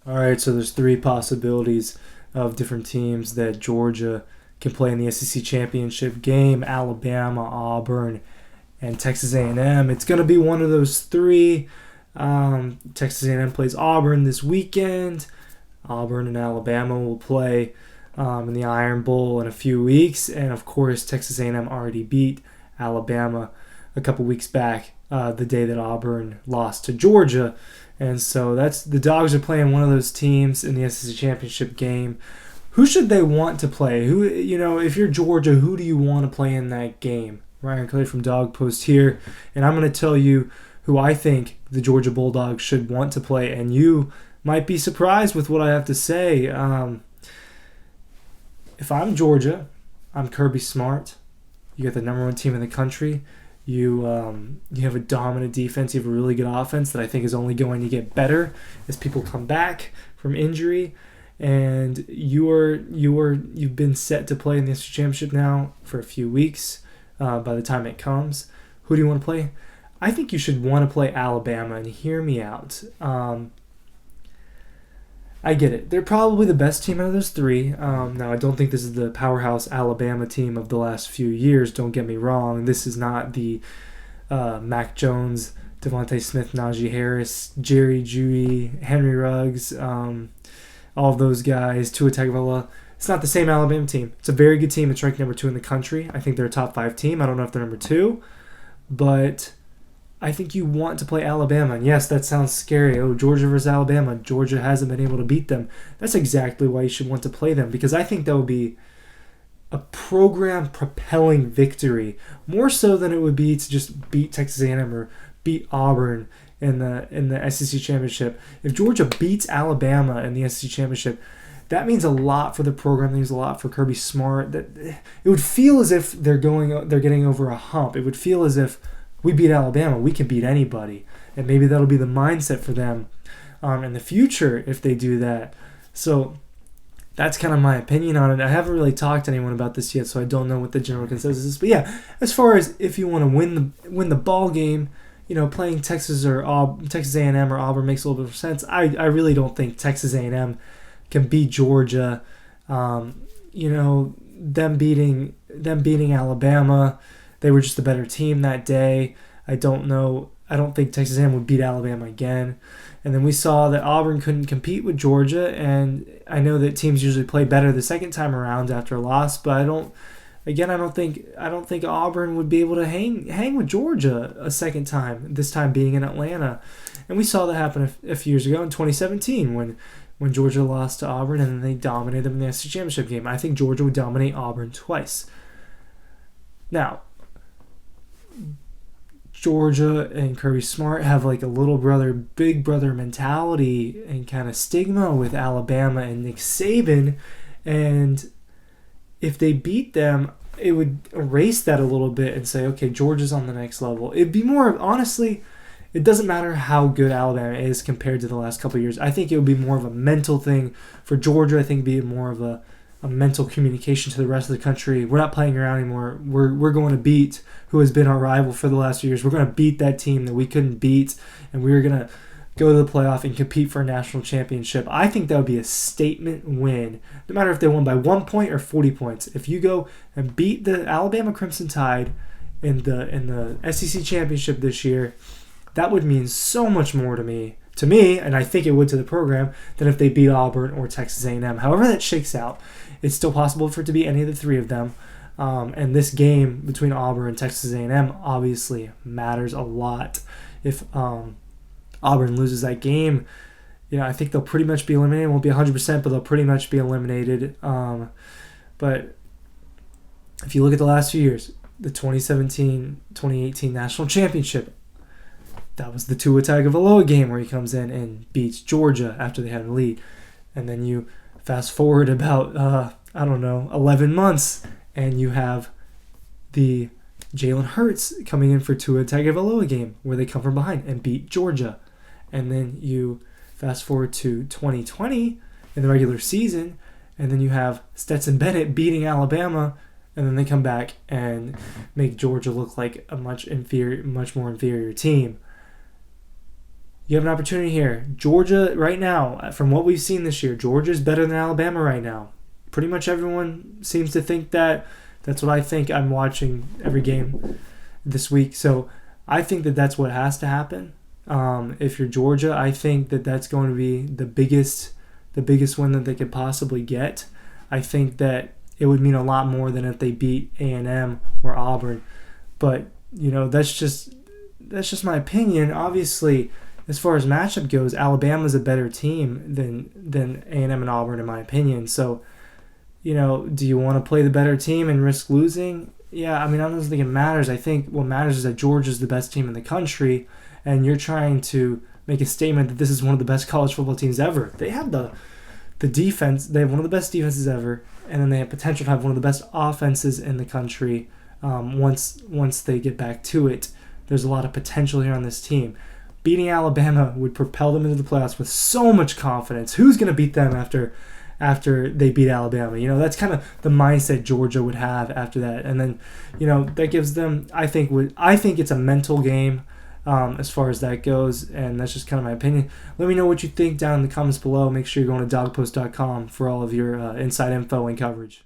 All right, so there's three possibilities of different teams that Georgia can play in the SEC championship game: Alabama, Auburn, and Texas A&M. It's going to be one of those three. Texas A&M plays Auburn this weekend. Auburn and Alabama will play in the Iron Bowl in a few weeks, and of course, Texas A&M already beat Alabama a couple weeks back, the day that Auburn lost to Georgia. And so that's the Dogs are playing one of those teams in the SEC championship game. Who should they want to play? If you're Georgia, who do you want to play in that game? Ryan Clay from Dog Post here, and I'm going to tell you who I think the Georgia Bulldogs should want to play, and you might be surprised with what I have to say. If I'm Georgia, I'm Kirby Smart. You got the number one team in the country. You have a dominant defense. You have a really good offense that I think is only going to get better as people come back from injury. And you've been set to play in the SEC championship now for a few weeks. By the time it comes, who do you want to play? I think you should want to play Alabama, and hear me out. I get it. They're probably the best team out of those three. Now, I don't think this is the powerhouse Alabama team of the last few years. Don't get me wrong. This is not the Mac Jones, Devontae Smith, Najee Harris, Jerry Jeudy, Henry Ruggs, all of those guys, Tua Tagovailoa. It's not the same Alabama team. It's a very good team. It's ranked number 2 in the country. I think they're a top 5 team. I don't know if they're number 2, but I think you want to play Alabama. And yes, that sounds scary. Oh, Georgia versus Alabama. Georgia hasn't been able to beat them. That's exactly why you should want to play them, because I think that would be a program propelling victory, more so than it would be to just beat Texas A&M or beat Auburn in the SEC championship. If Georgia beats Alabama in the SEC championship, that means a lot for the program. That means a lot for Kirby Smart. That it would feel as if they're getting over a hump. It would feel as if we beat Alabama, we can beat anybody, and maybe that'll be the mindset for them in the future if they do that. So that's kind of my opinion on it. I haven't really talked to anyone about this yet, so I don't know what the general consensus is. But yeah, as far as if you want to win the ball game, playing Texas A&M or Auburn makes a little bit of sense. I really don't think Texas A&M can beat Georgia. Them beating Alabama, they were just a better team that day. I don't think Texas A&M would beat Alabama again. And then we saw that Auburn couldn't compete with Georgia, and I know that teams usually play better the second time around after a loss, but I don't think Auburn would be able to hang with Georgia a second time, this time being in Atlanta. And we saw that happen a few years ago in 2017 when Georgia lost to Auburn and then they dominated them in the SEC championship game. I think Georgia would dominate Auburn twice. Now, Georgia and Kirby Smart have like a little brother, big brother mentality and kind of stigma with Alabama and Nick Saban. And if they beat them, it would erase that a little bit and say, okay, Georgia's on the next level. It'd be more, honestly, it doesn't matter how good Alabama is compared to the last couple of years. I think it would be more of a mental thing for Georgia. I think it'd be more of a mental communication to the rest of the country. We're not playing around anymore. We're going to beat who has been our rival for the last few years. We're going to beat that team that we couldn't beat, and we're going to go to the playoff and compete for a national championship. I think that would be a statement win, no matter if they won by 1 point or 40 points. If you go and beat the Alabama Crimson Tide in the SEC championship this year, that would mean so much more to me, and I think it would to the program, than if they beat Auburn or Texas A&M. However that shakes out, it's still possible for it to be any of the three of them. And this game between Auburn and Texas A&M obviously matters a lot. If Auburn loses that game, I think they'll pretty much be eliminated. It won't be 100%, but they'll pretty much be eliminated. But if you look at the last few years, the 2017-2018 national championship, that was the Tua Tagovailoa game where he comes in and beats Georgia after they had a lead. And then you fast forward about, 11 months, and you have the Jalen Hurts coming in for Tua Tagovailoa game where they come from behind and beat Georgia. And then you fast forward to 2020 in the regular season, and then you have Stetson Bennett beating Alabama, and then they come back and make Georgia look like a much more inferior team. You have an opportunity here. Georgia, right now, from what we've seen this year, Georgia's better than Alabama right now. Pretty much everyone seems to think that. That's what I think. I'm watching every game this week. So I think that that's what has to happen. If you're Georgia, I think that that's going to be the biggest win that they could possibly get. I think that it would mean a lot more than if they beat A&M or Auburn. But that's just my opinion. Obviously, as far as matchup goes, Alabama's a better team than A&M and Auburn, in my opinion. So, do you want to play the better team and risk losing? Yeah, I don't think it matters. I think what matters is that Georgia's the best team in the country, and you're trying to make a statement that this is one of the best college football teams ever. They have the defense. They have one of the best defenses ever, and then they have potential to have one of the best offenses in the country once they get back to it. There's a lot of potential here on this team. Beating Alabama would propel them into the playoffs with so much confidence. Who's going to beat them after they beat Alabama? That's kind of the mindset Georgia would have after that. And then, that gives them, I think it's a mental game as far as that goes. And that's just kind of my opinion. Let me know what you think down in the comments below. Make sure you're going to dogpost.com for all of your inside info and coverage.